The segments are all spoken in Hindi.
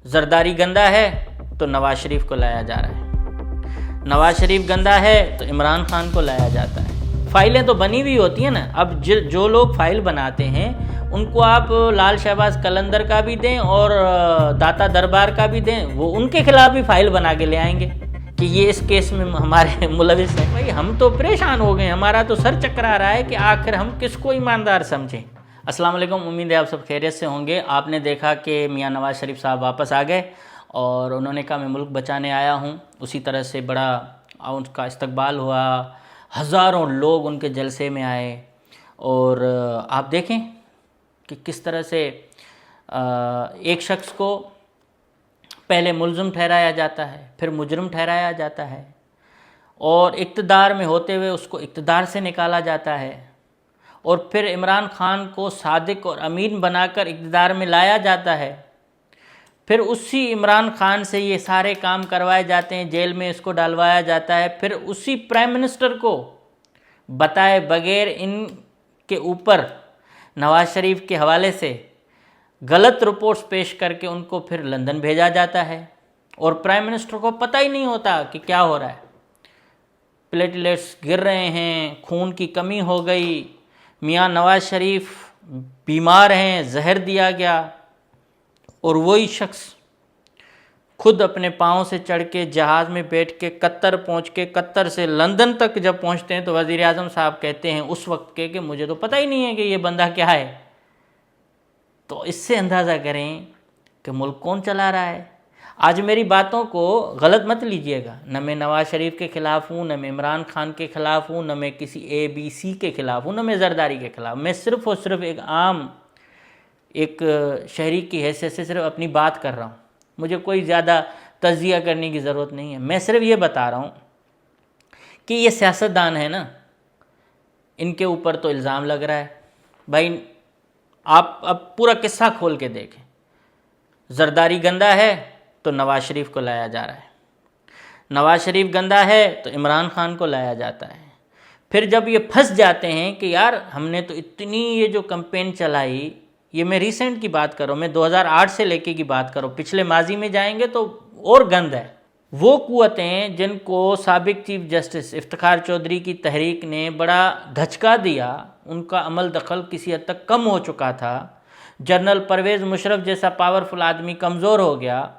जरदारी गंदा है तो नवाज शरीफ को लाया जा रहा है, नवाज शरीफ गंदा है तो इमरान खान को लाया जाता है। फाइलें तो बनी हुई होती हैं ना। अब जो लोग फाइल बनाते हैं उनको आप लाल शहबाज कलंदर का भी दें और दाता दरबार का भी दें, वो उनके खिलाफ भी फाइल बना के ले आएंगे कि ये इस केस में हमारे मुलविस हैं। भाई हम तो परेशान हो गए, हमारा तो सर चकरा रहा है कि आखिर हम किसको ईमानदार समझें। अस्सलाम वालेकुम, उम्मीद है आप सब खैरियत से होंगे। आपने देखा कि मियां नवाज शरीफ साहब वापस आ गए और उन्होंने कहा मैं मुल्क बचाने आया हूं। उसी तरह से बड़ा उनका इस्तकबाल हुआ, हज़ारों लोग उनके जलसे में आए और आप देखें कि किस तरह से एक शख्स को पहले मुल्ज़िम ठहराया जाता है, फिर मुजरिम ठहराया जाता है और इक़्तिदार में होते हुए उसको इक़्तिदार से निकाला जाता है और फिर इमरान खान को सादिक और अमीन बनाकर इक़्तिदार में लाया जाता है। फिर उसी इमरान खान से ये सारे काम करवाए जाते हैं, जेल में इसको डालवाया जाता है। फिर उसी प्राइम मिनिस्टर को बताए बगैर इनके ऊपर नवाज शरीफ के हवाले से गलत रिपोर्ट्स पेश करके उनको फिर लंदन भेजा जाता है और प्राइम मिनिस्टर को पता ही नहीं होता कि क्या हो रहा है। प्लेटलेट्स गिर रहे हैं, खून की कमी हो गई, मियां नवाज शरीफ बीमार हैं, जहर दिया गया और वही शख्स खुद अपने पाँव से चढ़ के जहाज़ में बैठ के कतर पहुंच के कतर से लंदन तक जब पहुंचते हैं तो वज़ीर आज़म साहब कहते हैं उस वक्त के कि मुझे तो पता ही नहीं है कि ये बंदा क्या है। तो इससे अंदाज़ा करें कि मुल्क कौन चला रहा है। आज मेरी बातों को गलत मत लीजिएगा, न मैं नवाज शरीफ के ख़िलाफ़ हूँ, न मैं इमरान खान के ख़िलाफ़ हूँ, न मैं किसी ABC के ख़िलाफ़ हूँ, न मैं जरदारी के ख़िलाफ़। मैं सिर्फ़ और सिर्फ एक आम शहरी की हैसियत से सिर्फ अपनी बात कर रहा हूँ। मुझे कोई ज़्यादा तज़किया करने की ज़रूरत नहीं है। मैं सिर्फ ये बता रहा हूँ कि ये सियासतदान है ना, इनके ऊपर तो इल्ज़ाम लग रहा है। भाई आप अब पूरा किस्सा खोल के देखें, जरदारी गंदा है तो नवाज शरीफ को लाया जा रहा है, नवाज शरीफ गंदा है तो इमरान खान को लाया जाता है। फिर जब ये फंस जाते हैं कि यार हमने तो इतनी ये जो कैंपेन चलाई, ये मैं रिसेंट की बात कर रहा हूँ, मैं 2008 से लेके की बात कर रहा हूँ, पिछले माजी में जाएंगे तो और गंद है। वो कुव्वतें जिनको साबिक चीफ जस्टिस इफ्तिखार चौधरी की तहरीक ने बड़ा धचका दिया, उनका अमल दखल किसी हद तक कम हो चुका था, जनरल परवेज़ मुशर्रफ जैसा पावरफुल आदमी कमज़ोर हो गया,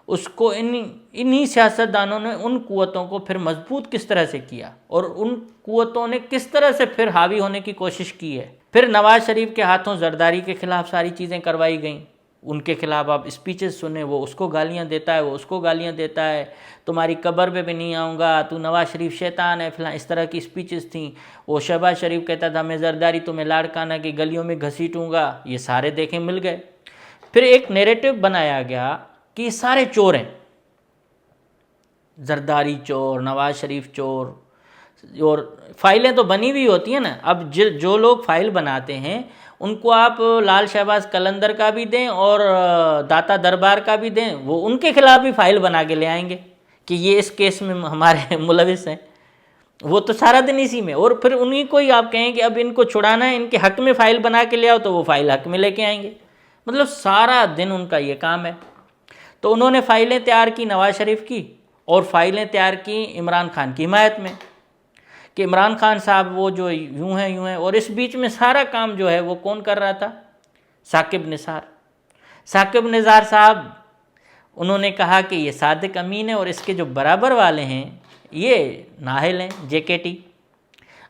उसको इन्हीं सियासतदानों ने उन कुव्वतों को फिर मजबूत किस तरह से किया और उन कुव्वतों ने किस तरह से फिर हावी होने की कोशिश की है। फिर नवाज शरीफ के हाथों जरदारी के ख़िलाफ़ सारी चीज़ें करवाई गईं। उनके खिलाफ आप स्पीचेस सुने, वो उसको गालियां देता है, वो उसको गालियां देता है, तुम्हारी कब्र पे भी नहीं आऊँगा, तू नवाज शरीफ शैतान है, फिलहाल इस तरह की स्पीचेस थी। वो शहबाज शरीफ कहता था मैं जरदारी तुम्हें लाड़काना की गलियों में घसीटूँगा। ये सारे देखे मिल गए। फिर एक नैरेटिव बनाया गया कि सारे चोर हैं, जरदारी चोर, नवाज शरीफ चोर, और फाइलें तो बनी हुई होती हैं ना। अब जो लोग फाइल बनाते हैं उनको आप लाल शहबाज कलंदर का भी दें और दाता दरबार का भी दें, वो उनके खिलाफ भी फाइल बना के ले आएंगे कि ये इस केस में हमारे मुलविस हैं। वो तो सारा दिन इसी में, और फिर उन्हीं को ही आप कहें कि अब इनको छुड़ाना है, इनके हक में फ़ाइल बना के ले आओ, तो वो फ़ाइल हक में लेके आएंगे। मतलब सारा दिन उनका ये काम है। तो उन्होंने फ़ाइलें तैयार की नवाज शरीफ की और फ़ाइलें तैयार की इमरान खान की हिमायत में कि इमरान खान साहब वो जो यूं हैं। और इस बीच में सारा काम जो है वो कौन कर रहा था? साकिब निसार साहब। उन्होंने कहा कि ये सादिक अमीन है और इसके जो बराबर वाले हैं ये नाहिल हैं, JKT।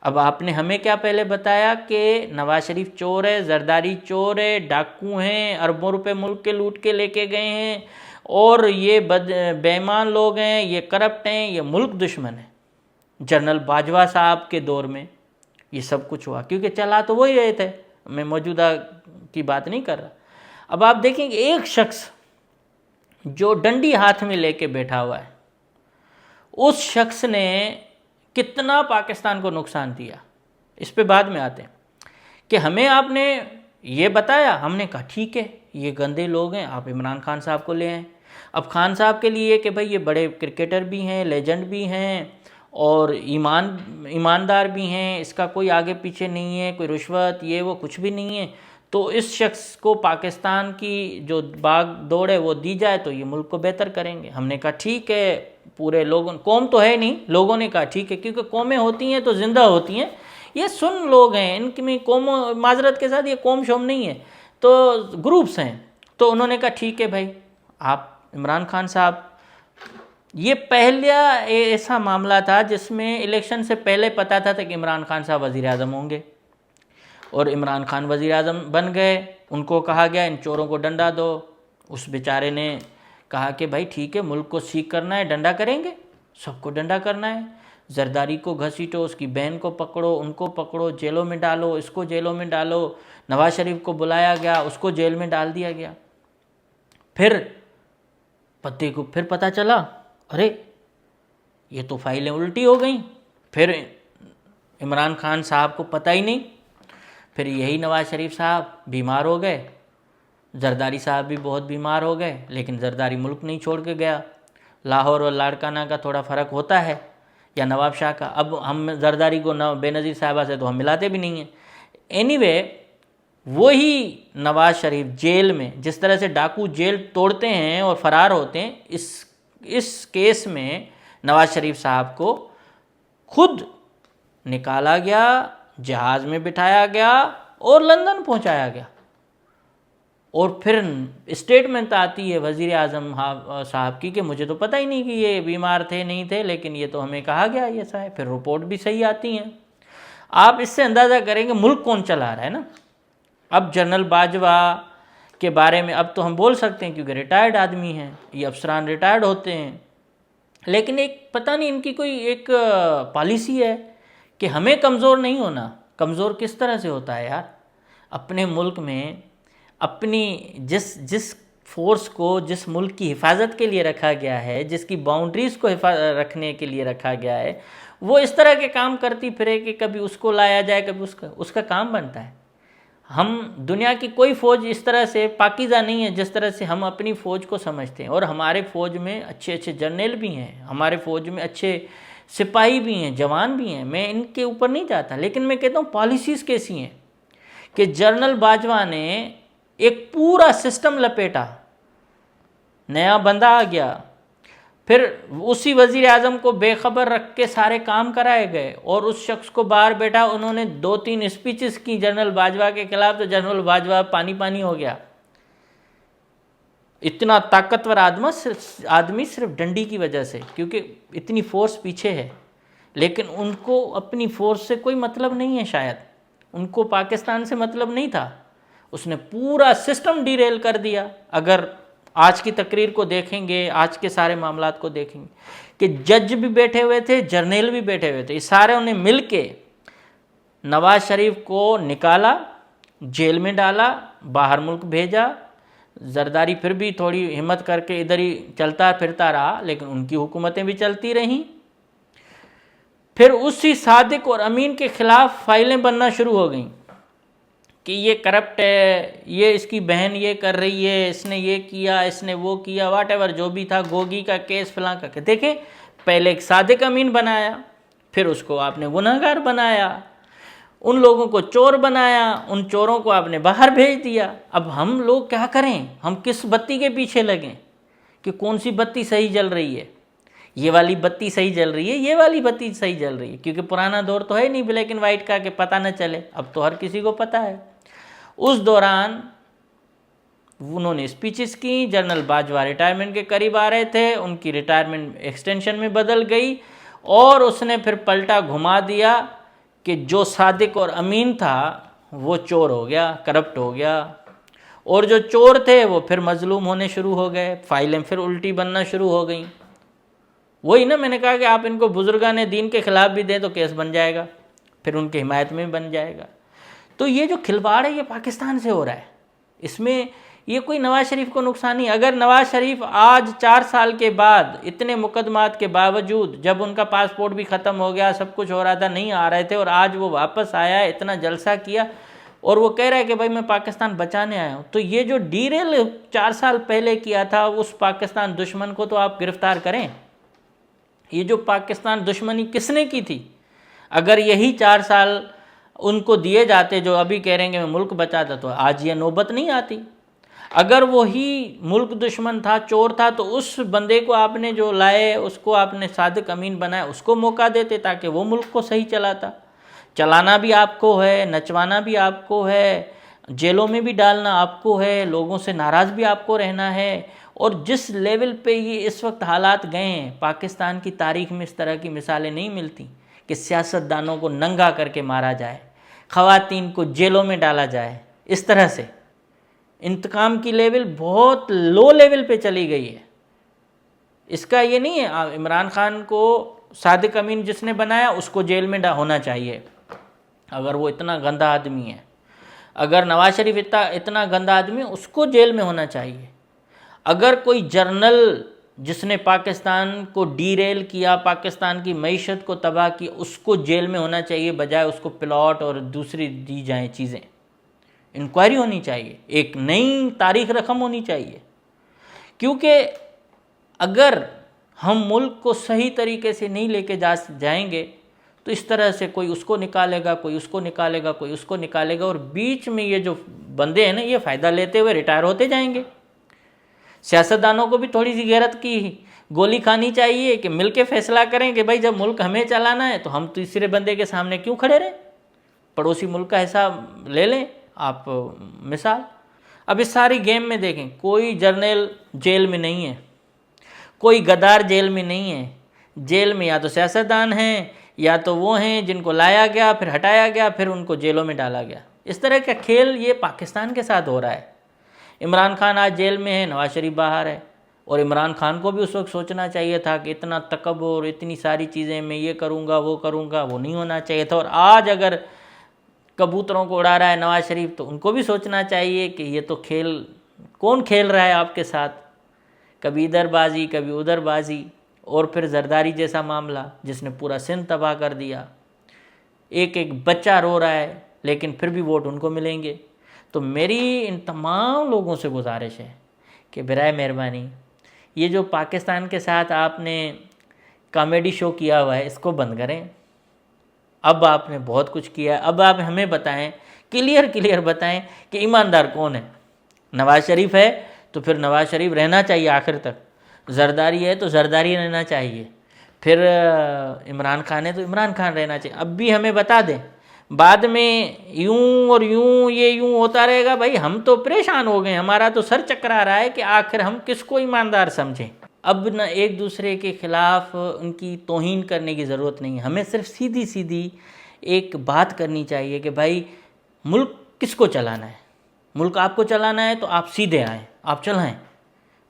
अब आपने हमें क्या पहले बताया कि नवाज शरीफ चोर है, जरदारी चोर है, डाकू हैं, अरबों रुपए मुल्क के लूट के लेके गए हैं और ये बेईमान लोग हैं, ये करप्ट हैं, ये मुल्क दुश्मन है। जनरल बाजवा साहब के दौर में ये सब कुछ हुआ, क्योंकि चला तो वही रहे थे। मैं मौजूदा की बात नहीं कर रहा। अब आप देखेंगे एक शख्स जो डंडी हाथ में लेके बैठा हुआ है, उस शख्स ने कितना पाकिस्तान को नुकसान दिया, इस पे बाद में आते हैं। कि हमें आपने ये बताया, हमने कहा ठीक है ये गंदे लोग हैं, आप इमरान खान साहब को ले आए। अब खान साहब के लिए कि भाई ये बड़े क्रिकेटर भी हैं, लेजेंड भी हैं और ईमानदार भी हैं, इसका कोई आगे पीछे नहीं है, कोई रुश्वत ये वो कुछ भी नहीं है, तो इस शख्स को पाकिस्तान की जो भाग दौड़ है वो दी जाए तो ये मुल्क को बेहतर करेंगे। हमने कहा ठीक है, पूरे लोगों, कौम तो है नहीं, लोगों ने कहा ठीक है, क्योंकि कौमें होती हैं तो जिंदा होती हैं, ये सुन लोग हैं, इनकी में कौम, माजरत के साथ ये कौम शोम नहीं है, तो ग्रुप्स हैं। तो उन्होंने कहा ठीक है भाई, आप इमरान खान साहब, ये पहला ऐसा मामला था जिसमें इलेक्शन से पहले पता था कि इमरान खान साहब वज़ीर आज़म होंगे, और इमरान खान वज़ीर आज़म बन गए। उनको कहा गया इन चोरों को डंडा दो। उस बेचारे ने कहा कि भाई ठीक है, मुल्क को सीख करना है, डंडा करेंगे, सबको डंडा करना है, जरदारी को घसीटो, उसकी बहन को पकड़ो, उनको पकड़ो, जेलों में डालो, इसको जेलों में डालो। नवाज शरीफ को बुलाया गया, उसको जेल में डाल दिया गया। फिर पता चला, अरे ये तो फाइलें उल्टी हो गई। फिर इमरान खान साहब को पता ही नहीं, फिर यही नवाज शरीफ साहब बीमार हो गए, जरदारी साहब भी बहुत बीमार हो गए, लेकिन जरदारी मुल्क नहीं छोड़ के गया। लाहौर और लाड़काना का थोड़ा फ़र्क होता है, या नवाब शाह का। अब हम जरदारी को बेनज़ीर साहबा से तो हम मिलाते भी नहीं हैं। एनीवे, वही नवाज शरीफ जेल में, जिस तरह से डाकू जेल तोड़ते हैं और फ़रार होते हैं, इस केस में नवाज शरीफ साहब को खुद निकाला गया, जहाज़ में बिठाया गया और लंदन पहुंचाया गया। और फिर स्टेटमेंट आती है वज़ीर आज़म साहब की कि मुझे तो पता ही नहीं कि ये बीमार थे नहीं थे, लेकिन ये तो हमें कहा गया ये ऐसा है। फिर रिपोर्ट भी सही आती हैं। आप इससे अंदाज़ा करेंगे मुल्क कौन चला रहा है ना। अब जनरल बाजवा के बारे में अब तो हम बोल सकते हैं, क्योंकि रिटायर्ड आदमी हैं, ये अफसरान रिटायर्ड होते हैं, लेकिन एक पता नहीं इनकी कोई एक पॉलिसी है कि हमें कमज़ोर नहीं होना। कमज़ोर किस तरह से होता है यार? अपने मुल्क में अपनी जिस फोर्स को जिस मुल्क की हिफाजत के लिए रखा गया है, जिसकी बाउंड्रीज़ को रखने के लिए रखा गया है, वो इस तरह के काम करती फिरे कि कभी उसको लाया जाए, कभी उसका काम बनता है। हम दुनिया की कोई फ़ौज इस तरह से पाकीज़ा नहीं है जिस तरह से हम अपनी फ़ौज को समझते हैं। और हमारे फ़ौज में अच्छे अच्छे जर्नल भी हैं, हमारे फ़ौज में अच्छे सिपाही भी हैं, जवान भी हैं, मैं इनके ऊपर नहीं जाता, लेकिन मैं कहता हूँ पॉलिसीज़ कैसी हैं कि जनरल बाजवा ने एक पूरा सिस्टम लपेटा, नया बंदा आ गया, फिर उसी वज़ीर आज़म को बेखबर रख के सारे काम कराए गए, और उस शख्स को बाहर बैठा, उन्होंने 2-3 स्पीचेस की जनरल बाजवा के खिलाफ, तो जनरल बाजवा पानी पानी हो गया। इतना ताकतवर आदमी सिर्फ डंडी की वजह से, क्योंकि इतनी फोर्स पीछे है, लेकिन उनको अपनी फोर्स से कोई मतलब नहीं है, शायद उनको पाकिस्तान से मतलब नहीं था। उसने पूरा सिस्टम डिरेल कर दिया। अगर आज की तकरीर को देखेंगे, आज के सारे मामलात को देखेंगे कि जज भी बैठे हुए थे, जर्नल भी बैठे हुए थे, इस सारे ने मिल के नवाज शरीफ को निकाला, जेल में डाला, बाहर मुल्क भेजा। जरदारी फिर भी थोड़ी हिम्मत करके इधर ही चलता फिरता रहा, लेकिन उनकी हुकूमतें भी चलती रहीं। फिर उसी सादिक और अमीन के ख़िलाफ़ फाइलें बनना शुरू हो गई कि ये करप्ट है, ये इसकी बहन ये कर रही है, इसने ये किया, इसने वो किया, वाटेवर जो भी था, गोगी का केस फलां का। देखें, पहले एक सादिक अमीन बनाया, फिर उसको आपने गुनहगार बनाया, उन लोगों को चोर बनाया, उन चोरों को आपने बाहर भेज दिया। अब हम लोग क्या करें? हम किस बत्ती के पीछे लगें कि कौन सी बत्ती सही जल रही है? ये वाली बत्ती सही जल रही है, ये वाली बत्ती सही जल रही है, क्योंकि पुराना दौर तो है नहीं ब्लैक एंड वाइट का कि पता न चले, अब तो हर किसी को पता है। उस दौरान उन्होंने स्पीचेस की। जनरल बाजवा रिटायरमेंट के करीब आ रहे थे, उनकी रिटायरमेंट एक्सटेंशन में बदल गई, और उसने फिर पलटा घुमा दिया कि जो सादिक और अमीन था वो चोर हो गया, करप्ट हो गया, और जो चोर थे वो फिर मजलूम होने शुरू हो गए। फाइलें फिर उल्टी बनना शुरू हो गई। वही ना, मैंने कहा कि आप इनको बुजुर्गान दीन के ख़िलाफ़ भी दें तो केस बन जाएगा, फिर उनकी हिमायत में बन जाएगा। तो ये जो खिलवाड़ है ये पाकिस्तान से हो रहा है, इसमें ये कोई नवाज शरीफ को नुकसान नहीं। अगर नवाज शरीफ आज 4 साल के बाद इतने मुकदमात के बावजूद, जब उनका पासपोर्ट भी ख़त्म हो गया, सब कुछ हो रहा था, नहीं आ रहे थे, और आज वो वापस आया, इतना जलसा किया, और वो कह रहा है कि भाई मैं पाकिस्तान बचाने आया हूँ, तो ये जो डीरेल 4 साल पहले किया था उस पाकिस्तान दुश्मन को तो आप गिरफ़्तार करें। ये जो पाकिस्तान दुश्मनी किसने की थी? अगर यही 4 साल उनको दिए जाते जो अभी कह रहे हैं मैं मुल्क बचाता, तो आज ये नौबत नहीं आती। अगर वो ही मुल्क दुश्मन था, चोर था, तो उस बंदे को आपने जो लाए उसको आपने सादिक अमीन बनाया, उसको मौका देते ताकि वो मुल्क को सही चलाता। चलाना भी आपको है, नचवाना भी आपको है, जेलों में भी डालना आपको है, लोगों से नाराज़ भी आपको रहना है। और जिस लेवल पे ये इस वक्त हालात गए हैं, पाकिस्तान की तारीख़ में इस तरह की मिसालें नहीं मिलती कि सियासतदानों को नंगा करके मारा जाए, ख़वातीन को जेलों में डाला जाए। इस तरह से इंतकाम की लेवल बहुत लो लेवल पे चली गई है। इसका ये नहीं है इमरान खान को सादिक अमीन जिसने बनाया उसको जेल में होना चाहिए, अगर वो इतना गंदा आदमी है। अगर नवाज शरीफ इतना गंदा आदमी है, उसको जेल में होना चाहिए। अगर कोई जर्नल जिसने पाकिस्तान को डीरेल किया, पाकिस्तान की मईशत को तबाह की, उसको जेल में होना चाहिए, बजाय उसको प्लॉट और दूसरी दी जाएँ चीज़ें। इंक्वायरी होनी चाहिए, एक नई तारीख रकम होनी चाहिए। क्योंकि अगर हम मुल्क को सही तरीके से नहीं लेके जाएंगे तो इस तरह से कोई उसको निकालेगा, कोई उसको निकालेगा, कोई उसको निकालेगा, और बीच में ये जो बंदे हैं ना, ये फ़ायदा लेते हुए रिटायर होते जाएंगे। सियासतदानों को भी थोड़ी सी गैरत की गोली खानी चाहिए कि मिलके फैसला करें कि भाई जब मुल्क हमें चलाना है तो हम तीसरे बंदे के सामने क्यों खड़े रहें, पड़ोसी मुल्क का हिसाब ले लें। आप मिसाल अब इस सारी गेम में देखें, कोई जर्नल जेल में नहीं है, कोई गद्दार जेल में नहीं है। जेल में या तो सियासतदान हैं या तो वो हैं जिनको लाया गया फिर हटाया गया फिर उनको जेलों में डाला गया। इस तरह का खेल ये पाकिस्तान के साथ हो रहा है। इमरान खान आज जेल में है, नवाज शरीफ बाहर है, और इमरान खान को भी उस वक्त सोचना चाहिए था कि इतना तकब्बुर, इतनी सारी चीज़ें मैं ये करूँगा वो नहीं होना चाहिए था। और आज अगर कबूतरों को उड़ा रहा है नवाज शरीफ, तो उनको भी सोचना चाहिए कि ये तो खेल कौन खेल रहा है आपके साथ, कभी इधर बाजी कभी उधर बाजी। और फिर जरदारी जैसा मामला जिसने पूरा सिंध तबाह कर दिया, एक एक बच्चा रो रहा है लेकिन फिर भी वोट उनको मिलेंगे। तो मेरी इन तमाम लोगों से गुजारिश है कि बराए मेहरबानी ये जो पाकिस्तान के साथ आपने कॉमेडी शो किया हुआ है इसको बंद करें। अब आपने बहुत कुछ किया, अब आप हमें बताएं, क्लियर बताएं कि ईमानदार कौन है। नवाज शरीफ है तो फिर नवाज शरीफ रहना चाहिए आखिर तक, जरदारी है तो जरदारी रहना चाहिए, फिर इमरान खान है तो इमरान खान रहना चाहिए। अब भी हमें बता दें, बाद में यूं और यूं ये यूं होता रहेगा। भाई हम तो परेशान हो गए, हमारा तो सर चकरा रहा है कि आखिर हम किसको ईमानदार समझें। अब न एक दूसरे के ख़िलाफ़ उनकी तौहीन करने की ज़रूरत नहीं है, हमें सिर्फ सीधी सीधी एक बात करनी चाहिए कि भाई मुल्क किसको चलाना है। मुल्क आपको चलाना है तो आप सीधे आएँ, आप चलाएँ,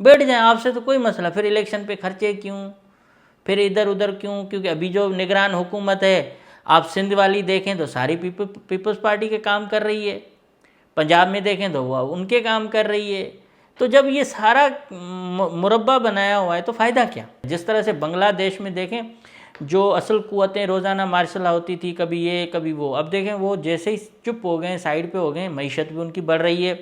बैठ जाएं, आपसे तो कोई मसला। फिर इलेक्शन पे खर्चे क्यों, फिर इधर उधर क्यों? क्योंकि अभी जो निगरान हुकूमत है, आप सिंध वाली देखें तो सारी पीपल्स पार्टी के काम कर रही है, पंजाब में देखें तो वह उनके काम कर रही है। तो जब ये सारा मुरब्बा बनाया हुआ है तो फ़ायदा क्या? जिस तरह से बांग्लादेश में देखें, जो असल कुव्वतें रोज़ाना मार्शल होती थी, कभी ये कभी वो, अब देखें वो जैसे ही चुप हो गए, साइड पे हो गए, मईशत भी उनकी बढ़ रही है,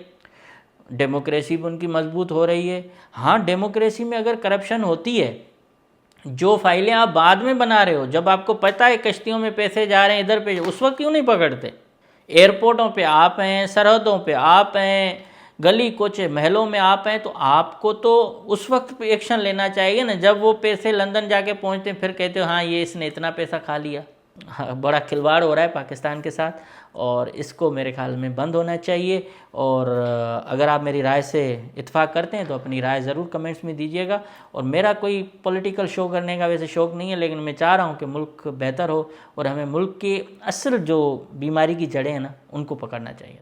डेमोक्रेसी भी उनकी मजबूत हो रही है। हाँ, डेमोक्रेसी में अगर करप्शन होती है, जो फाइलें आप बाद में बना रहे हो, जब आपको पता है कश्तियों में पैसे जा रहे हैं इधर पे, उस वक्त क्यों नहीं पकड़ते? एयरपोर्टों पे आप हैं, सरहदों पे आप हैं, गली कोचे महलों में आप हैं, तो आपको तो उस वक्त एक्शन लेना चाहिए ना, जब वो पैसे लंदन जाके पहुंचते हैं फिर कहते हो हाँ ये इसने इतना पैसा खा लिया। हाँ, बड़ा खिलवाड़ हो रहा है पाकिस्तान के साथ, और इसको मेरे ख्याल में बंद होना चाहिए। और अगर आप मेरी राय से इत्फाक करते हैं तो अपनी राय ज़रूर कमेंट्स में दीजिएगा। और मेरा कोई पॉलिटिकल शो करने का वैसे शौक़ नहीं है, लेकिन मैं चाह रहा हूँ कि मुल्क बेहतर हो और हमें मुल्क की असल जो बीमारी की जड़ें हैं ना, उनको पकड़ना चाहिए।